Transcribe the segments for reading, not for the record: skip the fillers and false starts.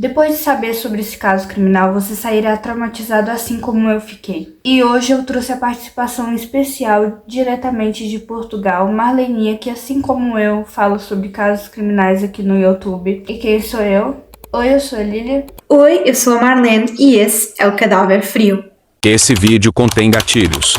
Depois de saber sobre esse caso criminal, você sairá traumatizado assim como eu fiquei. E hoje eu trouxe a participação especial diretamente de Portugal, Marleninha, que assim como eu fala sobre casos criminais aqui no YouTube. E quem sou eu? Oi, eu sou a Lilia. Oi, eu sou a Marlene e esse é o Cadáver Frio. Esse vídeo contém gatilhos.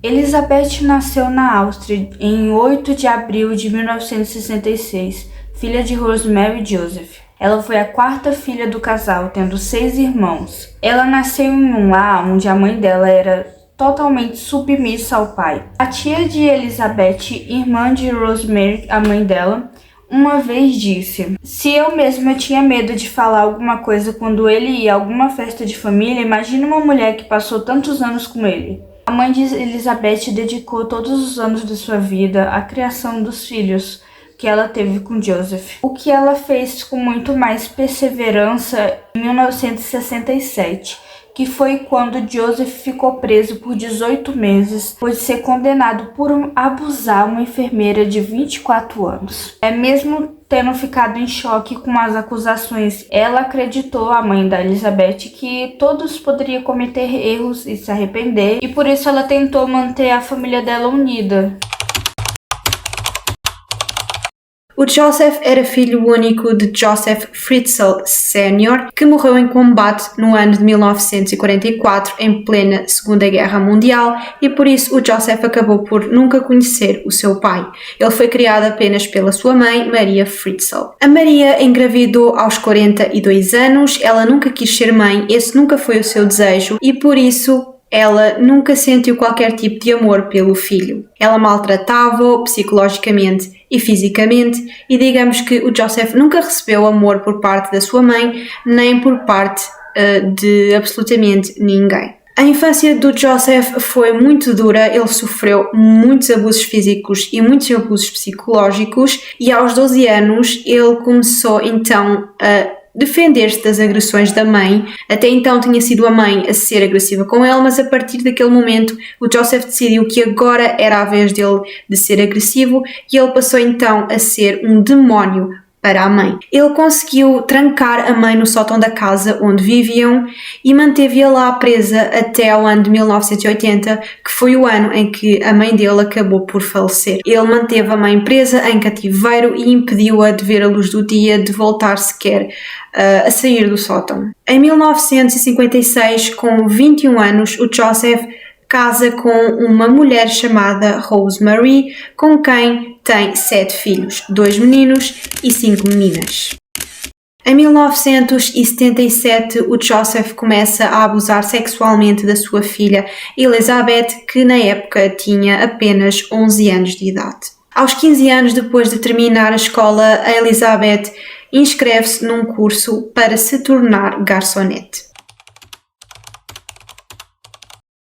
Elizabeth nasceu na Áustria em 8 de abril de 1966, filha de Rosemary e Joseph. Ela foi a quarta filha do casal, tendo 6 irmãos. Ela nasceu em um lar onde a mãe dela era totalmente submissa ao pai. A tia de Elizabeth, irmã de Rosemary, a mãe dela, uma vez disse: "Se eu mesma tinha medo de falar alguma coisa quando ele ia a alguma festa de família, imagine uma mulher que passou tantos anos com ele." A mãe de Elizabeth dedicou todos os anos de sua vida à criação dos filhos que ela teve com Joseph, o que ela fez com muito mais perseverança em 1967, que foi quando Joseph ficou preso por 18 meses, por ser condenado por abusar uma enfermeira de 24 anos. Mesmo tendo ficado em choque com as acusações, ela acreditou, a mãe da Elizabeth, que todos poderiam cometer erros e se arrepender, e por isso ela tentou manter a família dela unida. O Joseph era filho único de Joseph Fritzl Sr., que morreu em combate no ano de 1944, em plena Segunda Guerra Mundial, e por isso o Joseph acabou por nunca conhecer o seu pai. Ele foi criado apenas pela sua mãe, Maria Fritzl. A Maria engravidou aos 42 anos, ela nunca quis ser mãe, esse nunca foi o seu desejo, e por isso ela nunca sentiu qualquer tipo de amor pelo filho. Ela maltratava-o psicologicamente e fisicamente, e digamos que o Joseph nunca recebeu amor por parte da sua mãe, nem por parte de absolutamente ninguém. A infância do Joseph foi muito dura, ele sofreu muitos abusos físicos e muitos abusos psicológicos, e aos 12 anos ele começou então a defender-se das agressões da mãe. Até então tinha sido a mãe a ser agressiva com ele, mas a partir daquele momento o Joseph decidiu que agora era a vez dele de ser agressivo, e ele passou então a ser um demónio para a mãe. Ele conseguiu trancar a mãe no sótão da casa onde viviam e manteve-a lá presa até ao ano de 1980, que foi o ano em que a mãe dele acabou por falecer. Ele manteve a mãe presa em cativeiro e impediu-a de ver a luz do dia, de voltar sequer a sair do sótão. Em 1956, com 21 anos, o Joseph casa com uma mulher chamada Rosemary, com quem tem 7 filhos, 2 meninos e 5 meninas. Em 1977, o Joseph começa a abusar sexualmente da sua filha Elizabeth, que na época tinha apenas 11 anos de idade. Aos 15 anos depois de terminar a escola, a Elizabeth inscreve-se num curso para se tornar garçonete.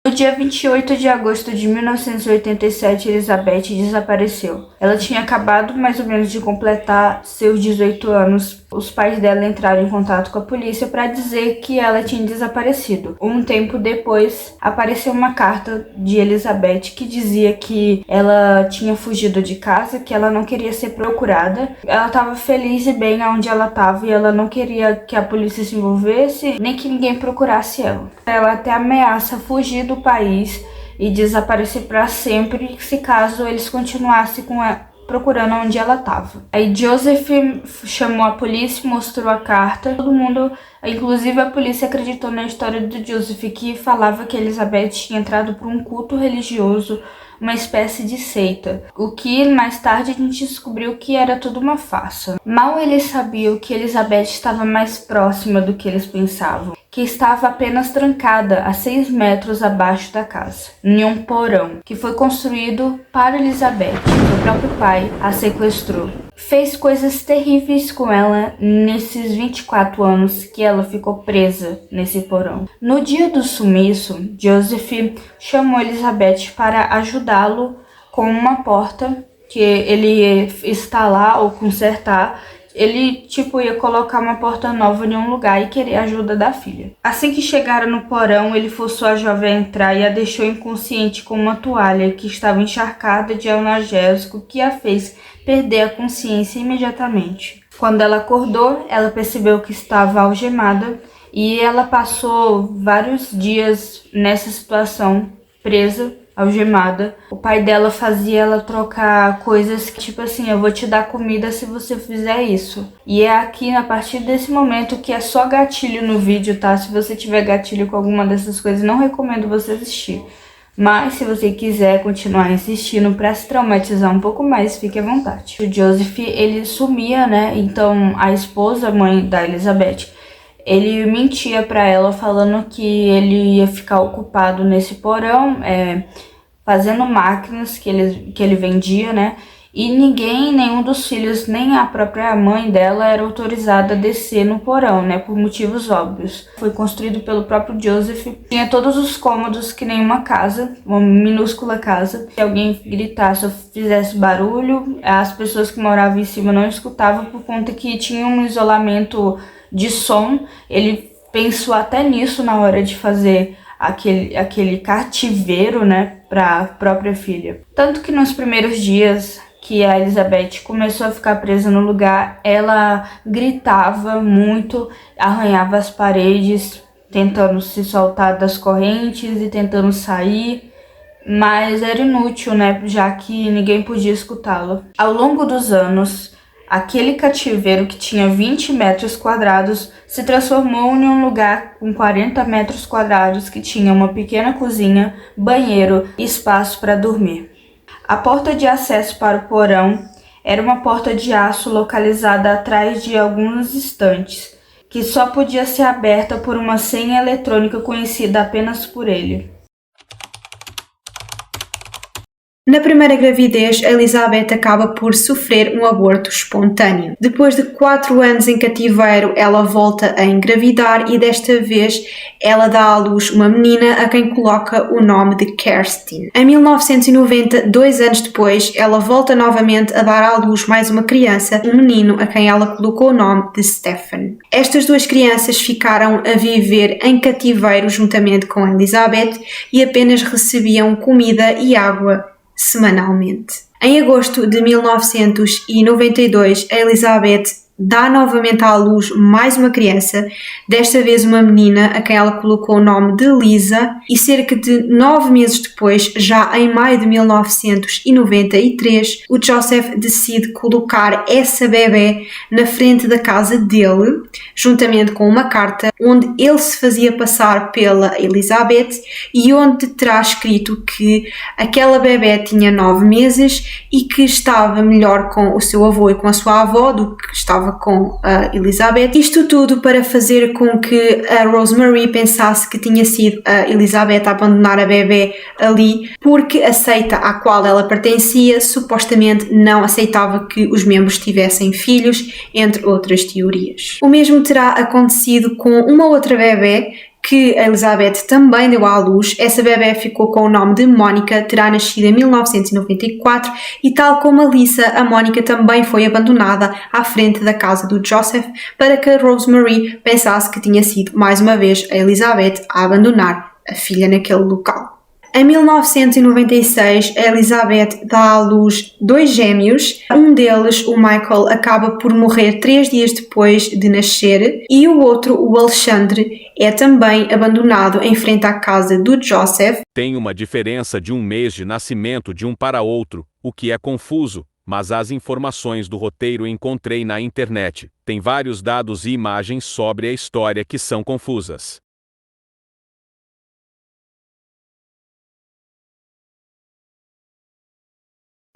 No dia 28 de agosto de 1987, Elizabeth desapareceu. Ela tinha acabado mais ou menos de completar seus 18 anos. Os pais dela entraram em contato com a polícia para dizer que ela tinha desaparecido. Um tempo depois, apareceu uma carta de Elizabeth que dizia que ela tinha fugido de casa, que ela não queria ser procurada. Ela estava feliz e bem onde ela estava e ela não queria que a polícia se envolvesse, nem que ninguém procurasse ela. Ela até ameaça fugir do país e desaparecer para sempre, se caso eles continuassem procurando onde ela estava. Aí Joseph chamou a polícia, mostrou a carta. Todo mundo, inclusive a polícia, acreditou na história do Joseph, que falava que Elizabeth tinha entrado por um culto religioso, uma espécie de seita, o que mais tarde a gente descobriu que era tudo uma farsa. Mal eles sabiam que Elizabeth estava mais próxima do que eles pensavam, que estava apenas trancada a 6 metros abaixo da casa, em um porão que foi construído para Elizabeth. Seu próprio pai a sequestrou. Fez coisas terríveis com ela nesses 24 anos que ela ficou presa nesse porão. No dia do sumiço, Joseph chamou Elizabeth para ajudá-lo com uma porta que ele ia instalar ou consertar. Ele, ia colocar uma porta nova em um lugar e querer a ajuda da filha. Assim que chegaram no porão, ele forçou a jovem a entrar e a deixou inconsciente com uma toalha que estava encharcada de analgésico, que a fez perder a consciência imediatamente. Quando ela acordou, ela percebeu que estava algemada e ela passou vários dias nessa situação, presa, algemada. O pai dela fazia ela trocar coisas que, tipo assim, eu vou te dar comida se você fizer isso. E é aqui, a partir desse momento, que é só gatilho no vídeo, tá? Se você tiver gatilho com alguma dessas coisas, não recomendo você assistir. Mas se você quiser continuar insistindo pra se traumatizar um pouco mais, fique à vontade. O Joseph, ele sumia, né? Então a esposa, mãe da Elizabeth, ele mentia pra ela falando que ele ia ficar ocupado nesse porão, fazendo máquinas que ele vendia, né? E nenhum dos filhos, nem a própria mãe dela era autorizada a descer no porão, né? Por motivos óbvios. Foi construído pelo próprio Joseph. Tinha todos os cômodos que nenhuma casa, uma minúscula casa. Se alguém gritasse ou fizesse barulho, as pessoas que moravam em cima não escutavam por conta que tinha um isolamento de som. Ele pensou até nisso na hora de fazer aquele cativeiro, né, para a própria filha. Tanto que nos primeiros dias que a Elizabeth começou a ficar presa no lugar, ela gritava muito, arranhava as paredes, tentando se soltar das correntes e tentando sair, mas era inútil, né, já que ninguém podia escutá-la. Ao longo dos anos, aquele cativeiro que tinha 20 metros quadrados se transformou em um lugar com 40 metros quadrados que tinha uma pequena cozinha, banheiro e espaço para dormir. A porta de acesso para o porão era uma porta de aço localizada atrás de alguns estantes, que só podia ser aberta por uma senha eletrônica conhecida apenas por ele. Na primeira gravidez, Elizabeth acaba por sofrer um aborto espontâneo. Depois de 4 anos em cativeiro, ela volta a engravidar e desta vez ela dá à luz uma menina a quem coloca o nome de Kerstin. Em 1990, 2 anos depois, ela volta novamente a dar à luz mais uma criança, um menino a quem ela colocou o nome de Stephen. Estas 2 crianças ficaram a viver em cativeiro juntamente com Elizabeth e apenas recebiam comida e água semanalmente. Em agosto de 1992, a Elizabeth dá novamente à luz mais uma criança, desta vez uma menina a quem ela colocou o nome de Lisa, e cerca de 9 meses depois, já em maio de 1993, o Joseph decide colocar essa bebé na frente da casa dele, juntamente com uma carta onde ele se fazia passar pela Elizabeth e onde terá escrito que aquela bebé tinha 9 meses e que estava melhor com o seu avô e com a sua avó do que estava com a Elizabeth. Isto tudo para fazer com que a Rosemary pensasse que tinha sido a Elizabeth a abandonar a bebê ali, porque a seita à qual ela pertencia supostamente não aceitava que os membros tivessem filhos, entre outras teorias. O mesmo terá acontecido com uma outra bebê que a Elizabeth também deu à luz. Essa bebé ficou com o nome de Mónica, terá nascido em 1994 e, tal como a Lisa, a Mónica também foi abandonada à frente da casa do Joseph para que a Rosemary pensasse que tinha sido mais uma vez a Elizabeth a abandonar a filha naquele local. Em 1996, a Elizabeth dá à luz 2 gêmeos. Um deles, o Michael, acaba por morrer 3 dias depois de nascer e o outro, o Alexandre, é também abandonado em frente à casa do Joseph. Tem uma diferença de 1 mês de nascimento de um para outro, o que é confuso, mas as informações do roteiro encontrei na internet. Tem vários dados e imagens sobre a história que são confusas.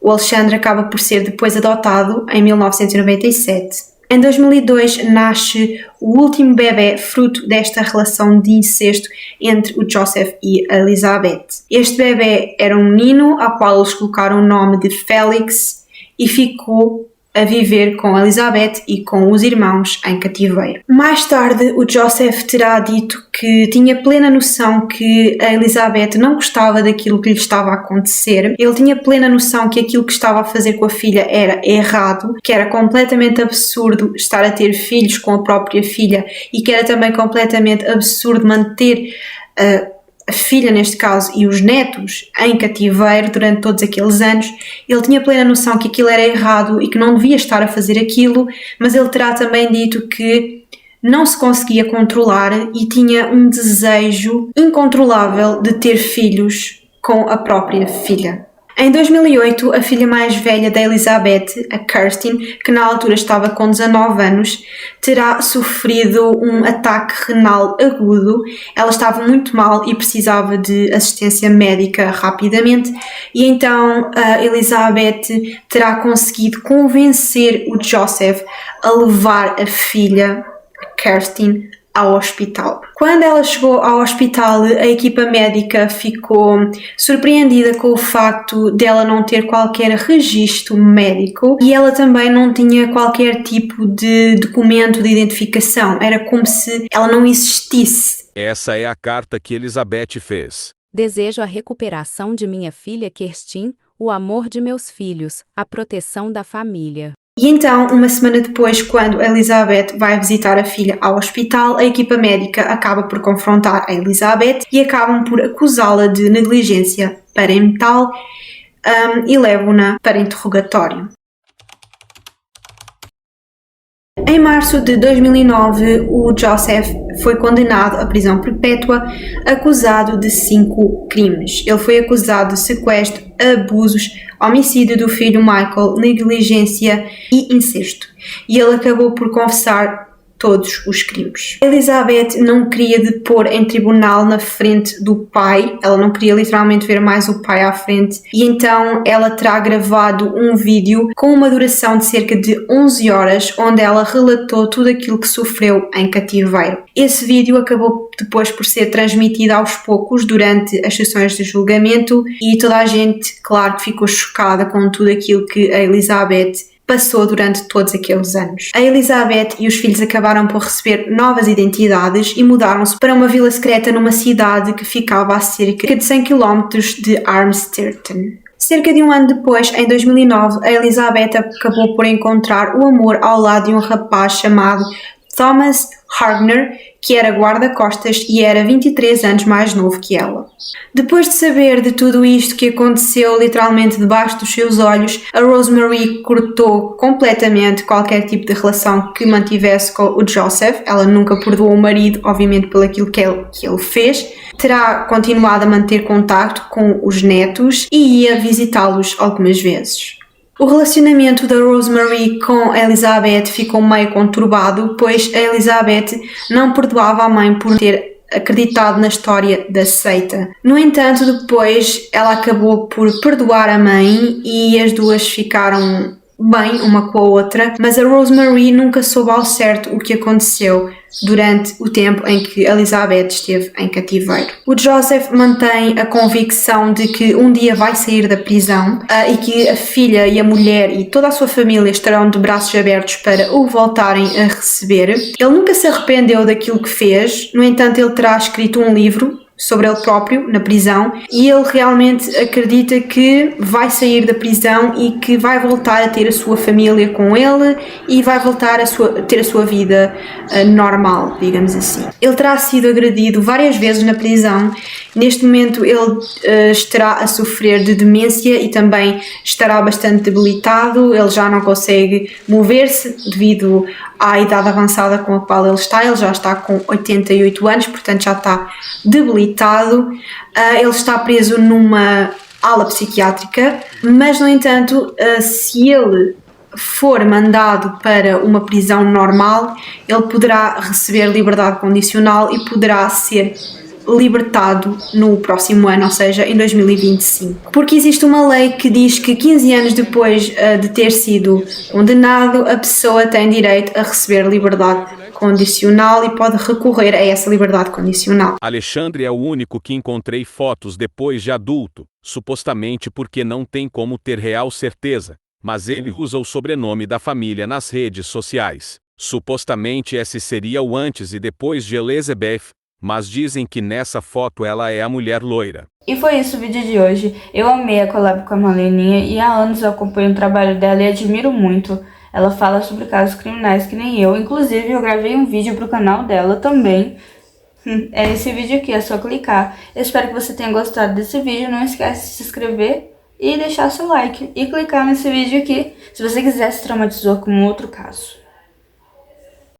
O Alexandre acaba por ser depois adotado em 1997. Em 2002 nasce o último bebê fruto desta relação de incesto entre o Joseph e a Elizabeth. Este bebê era um menino ao qual eles colocaram o nome de Félix e ficou a viver com Elizabeth e com os irmãos em cativeiro. Mais tarde, o Joseph terá dito que tinha plena noção que a Elizabeth não gostava daquilo que lhe estava a acontecer. Ele tinha plena noção que aquilo que estava a fazer com a filha era errado, que era completamente absurdo estar a ter filhos com a própria filha e que era também completamente absurdo manter a a filha neste caso e os netos em cativeiro durante todos aqueles anos, ele tinha plena noção que aquilo era errado e que não devia estar a fazer aquilo, mas ele terá também dito que não se conseguia controlar e tinha um desejo incontrolável de ter filhos com a própria filha. Em 2008, a filha mais velha da Elizabeth, a Kirsten, que na altura estava com 19 anos, terá sofrido um ataque renal agudo. Ela estava muito mal e precisava de assistência médica rapidamente, e então a Elizabeth terá conseguido convencer o Joseph a levar a filha, a Kirsten, ao hospital. Quando ela chegou ao hospital, a equipa médica ficou surpreendida com o facto dela não ter qualquer registro médico e ela também não tinha qualquer tipo de documento de identificação. Era como se ela não existisse. Essa é a carta que Elizabeth fez. Desejo a recuperação de minha filha Kirsten, o amor de meus filhos, a proteção da família. E então, uma semana depois, quando a Elizabeth vai visitar a filha ao hospital, a equipa médica acaba por confrontar a Elizabeth e acabam por acusá-la de negligência parental e levam-na para interrogatório. Em março de 2009, o Joseph foi condenado à prisão perpétua, acusado de 5 crimes. Ele foi acusado de sequestro, abusos, homicídio do filho Michael, negligência e incesto. E ele acabou por confessar todos os crimes. Elizabeth não queria depor em tribunal na frente do pai, ela não queria literalmente ver mais o pai à frente, e então ela terá gravado um vídeo com uma duração de cerca de 11 horas, onde ela relatou tudo aquilo que sofreu em cativeiro. Esse vídeo acabou depois por ser transmitido aos poucos durante as sessões de julgamento e toda a gente, claro, que ficou chocada com tudo aquilo que a Elizabeth passou durante todos aqueles anos. A Elizabeth e os filhos acabaram por receber novas identidades e mudaram-se para uma vila secreta numa cidade que ficava a cerca de 100 km de Armstrong. Cerca de um ano depois, em 2009, a Elizabeth acabou por encontrar o amor ao lado de um rapaz chamado Thomas Hargner, que era guarda-costas e era 23 anos mais novo que ela. Depois de saber de tudo isto que aconteceu literalmente debaixo dos seus olhos, a Rosemary cortou completamente qualquer tipo de relação que mantivesse com o Joseph. Ela nunca perdoou o marido, obviamente, pelo aquilo que ele fez. Terá continuado a manter contacto com os netos e ia visitá-los algumas vezes. O relacionamento da Rosemary com a Elizabeth ficou meio conturbado, pois a Elizabeth não perdoava a mãe por ter acreditado na história da seita. No entanto, depois ela acabou por perdoar a mãe e as duas ficaram bem uma com a outra, mas a Rosemary nunca soube ao certo o que aconteceu durante o tempo em que Elizabeth esteve em cativeiro. O Joseph mantém a convicção de que um dia vai sair da prisão e que a filha e a mulher e toda a sua família estarão de braços abertos para o voltarem a receber. Ele nunca se arrependeu daquilo que fez, no entanto ele terá escrito um livro sobre ele próprio na prisão e ele realmente acredita que vai sair da prisão e que vai voltar a ter a sua família com ele e vai voltar a ter a sua vida normal, digamos assim. Ele terá sido agredido várias vezes na prisão. Neste momento ele estará a sofrer de demência e também estará bastante debilitado. Ele já não consegue mover-se devido à idade avançada com a qual ele já está com 88 anos, portanto já está debilitado. Ele está preso numa ala psiquiátrica, mas no entanto, se ele for mandado para uma prisão normal, ele poderá receber liberdade condicional e poderá ser libertado no próximo ano, ou seja, em 2025. Porque existe uma lei que diz que 15 anos depois de ter sido condenado, a pessoa tem direito a receber liberdade condicional e pode recorrer a essa liberdade condicional. Alexandre é o único que encontrei fotos depois de adulto, supostamente porque não tem como ter real certeza, mas ele usa o sobrenome da família nas redes sociais. Supostamente esse seria o antes e depois de Elizabeth, mas dizem que nessa foto ela é a mulher loira. E foi isso o vídeo de hoje. Eu amei a collab com a Maleninha e há anos eu acompanho o trabalho dela e admiro muito. Ela fala sobre casos criminais que nem eu. Inclusive eu gravei um vídeo pro canal dela também. É esse vídeo aqui, é só clicar. Eu espero que você tenha gostado desse vídeo. Não esquece de se inscrever e deixar seu like. E clicar nesse vídeo aqui se você quiser se traumatizar com outro caso.